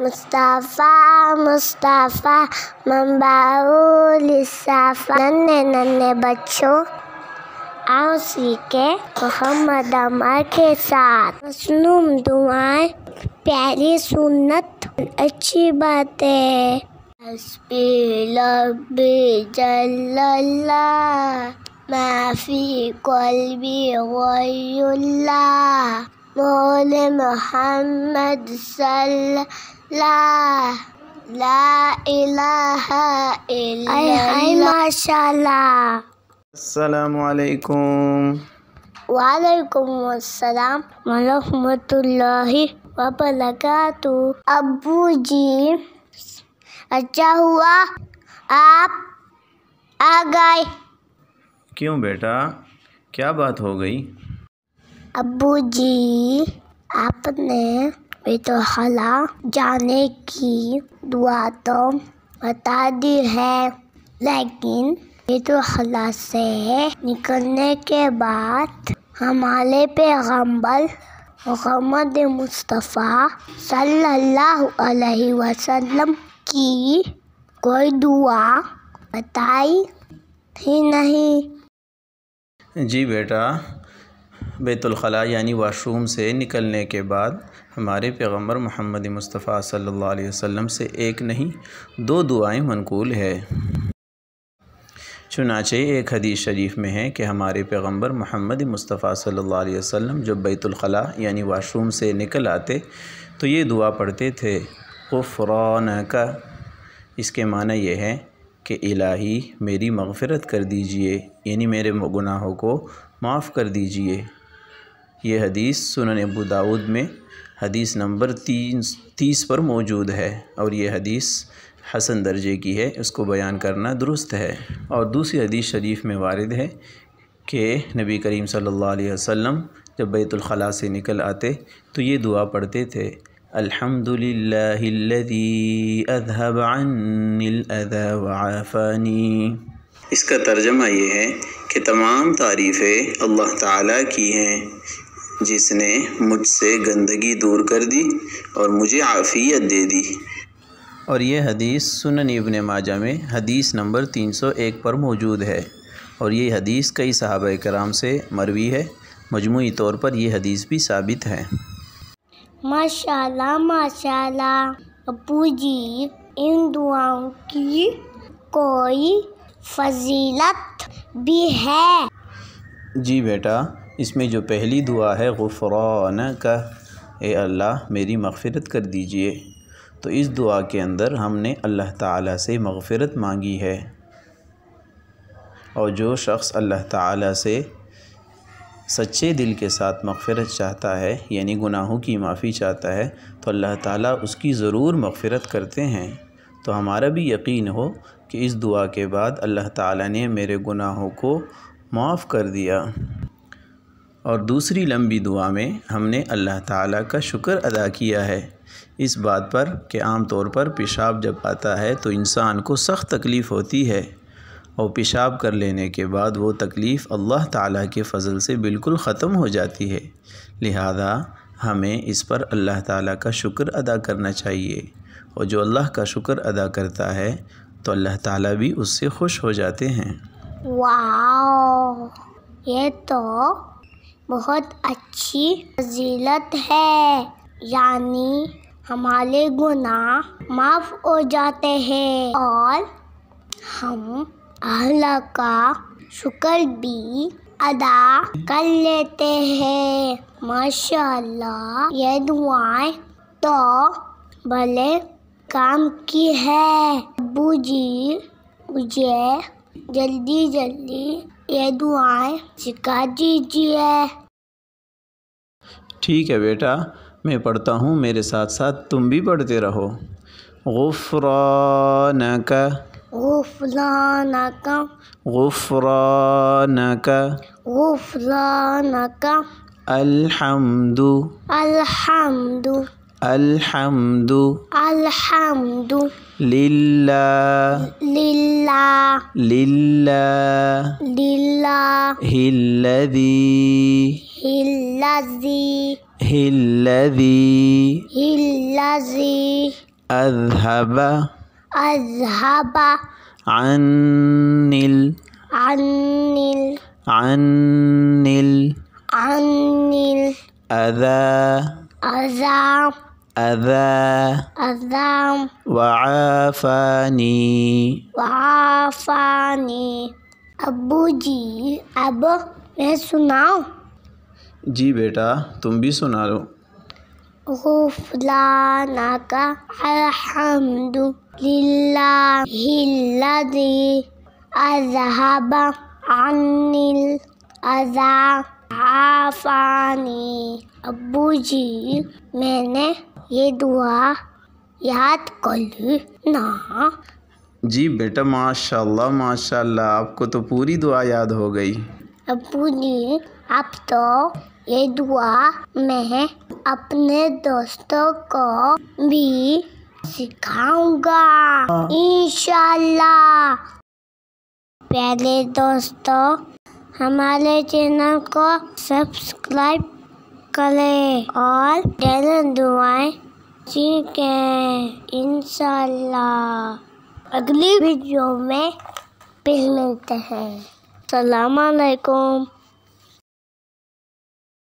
مصطفیٰ مصطفیٰ منبع للصفا، ننھے ننھے بچوں آؤ سیکھے محمد عمر کے ساتھ، مصنوع دعائیں، پیاری سنت، اچھی باتیں۔ حسبی ربی جل اللہ، ما فی قلبی غیر اللہ، مولى محمد صلی اللہ، لا الہ الا اللہ۔ ماشاء اللہ۔ السلام علیکم۔ وعلیکم السلام ورحمۃ اللہ وبرکاتہ۔ ابو جی، اچھا ہوا آپ آ گئے۔ کیوں بیٹا، کیا بات ہو گئی؟ ابو جی، آپ نے بیت الخلا جانے کی دعا تو بتا دی ہے، لیکن بیت الخلا سے نکلنے کے بعد ہمارے پیغمبر محمد مصطفیٰ صلی اللہ علیہ وسلم کی کوئی دعا بتائی ہی نہیں۔ جی بیٹا، بیت الخلا یعنی واش روم سے نکلنے کے بعد ہمارے پیغمبر محمد مصطفیٰ صلی اللہ علیہ وسلم سے ایک نہیں 2 دعائیں منقول ہے۔ چنانچہ ایک حدیث شریف میں ہے کہ ہمارے پیغمبر محمد مصطفیٰ صلی اللہ علیہ وسلم جب بیت الخلا یعنی واش روم سے نکل آتے تو یہ دعا پڑھتے تھے، غفرانک۔ اس کے معنی یہ ہے کہ الہی میری مغفرت کر دیجئے، یعنی میرے گناہوں کو معاف کر دیجئے۔ یہ حدیث سنن ابو داؤد میں حدیث نمبر 30 پر موجود ہے، اور یہ حدیث حسن درجے کی ہے، اس کو بیان کرنا درست ہے۔ اور دوسری حدیث شریف میں وارد ہے کہ نبی کریم صلی اللہ علیہ وسلم جب بیت الخلا سے نکل آتے تو یہ دعا پڑھتے تھے، الحمدللہ الذی اذھب عنی الاذی وعافانی۔ اس کا ترجمہ یہ ہے کہ تمام تعریفیں اللہ تعالیٰ کی ہیں جس نے مجھ سے گندگی دور کر دی اور مجھے عافیت دے دی۔ اور یہ حدیث سنن ابن ماجہ میں حدیث نمبر 301 پر موجود ہے، اور یہ حدیث کئی صحابہ کرام سے مروی ہے۔ مجموعی طور پر یہ حدیث بھی ثابت ہے۔ ماشاءاللہ ماشاءاللہ۔ ابو جی، ان دعاؤں کی کوئی فضیلت بھی ہے؟ جی بیٹا، اس میں جو پہلی دعا ہے غفرانک، اے اللہ میری مغفرت کر دیجئے، تو اس دعا کے اندر ہم نے اللہ تعالیٰ سے مغفرت مانگی ہے، اور جو شخص اللہ تعالیٰ سے سچے دل کے ساتھ مغفرت چاہتا ہے، یعنی گناہوں کی معافی چاہتا ہے، تو اللہ تعالیٰ اس کی ضرور مغفرت کرتے ہیں۔ تو ہمارا بھی یقین ہو کہ اس دعا کے بعد اللہ تعالیٰ نے میرے گناہوں کو معاف کر دیا۔ اور دوسری لمبی دعا میں ہم نے اللہ تعالیٰ کا شکر ادا کیا ہے اس بات پر کہ عام طور پر پیشاب جب آتا ہے تو انسان کو سخت تکلیف ہوتی ہے، اور پیشاب کر لینے کے بعد وہ تکلیف اللہ تعالیٰ کے فضل سے بالکل ختم ہو جاتی ہے، لہذا ہمیں اس پر اللہ تعالیٰ کا شکر ادا کرنا چاہیے، اور جو اللہ کا شکر ادا کرتا ہے تو اللہ تعالیٰ بھی اس سے خوش ہو جاتے ہیں۔ واو، یہ تو بہت اچھی فضیلت ہے، یعنی ہمارے گناہ معاف ہو جاتے ہیں اور ہم اللہ کا شکر بھی ادا کر لیتے ہیں۔ ماشاءاللہ، یہ دعائیں تو بھلے کام کی ہے۔ ابو جی، مجھے جلدی جلدی یہ دعائیں سکھا دیجیے۔ ٹھیک ہے بیٹا، میں پڑھتا ہوں، میرے ساتھ ساتھ تم بھی پڑھتے رہو۔ غفرانک، غفرانک، غفرانک، غفرانک، الحمد، الحمد، الحمد، الحمد، للہ، للہ، للہ، للہ، الذی، الذی، الذی، الذی، اذهب أذهب عن ال عن عن ال عن أذى الأذى أذى وعافاني وعافاني. ابو جی اب میں سناؤں؟ جی بیٹا تم بھی سنا لو. غفرانک الحمد للہ الذی اذہب عنی الاذی عافانی. ابو جی میں نے یہ دعا یاد کر لی نا. جی بیٹا ماشاء اللہ آپ کو تو پوری دعا یاد ہو گئی. ابو جی اب تو یہ دعا میں اپنے دوستوں کو بھی سکھاؤں گا انشاءاللہ. پیارے دوستوں ہمارے چینل کو سبسکرائب کریں اور ڈیلی دعائیں سیکھیں انشاءاللہ. اگلی ویڈیو میں پھر ملتے ہیں. السلام علیکم.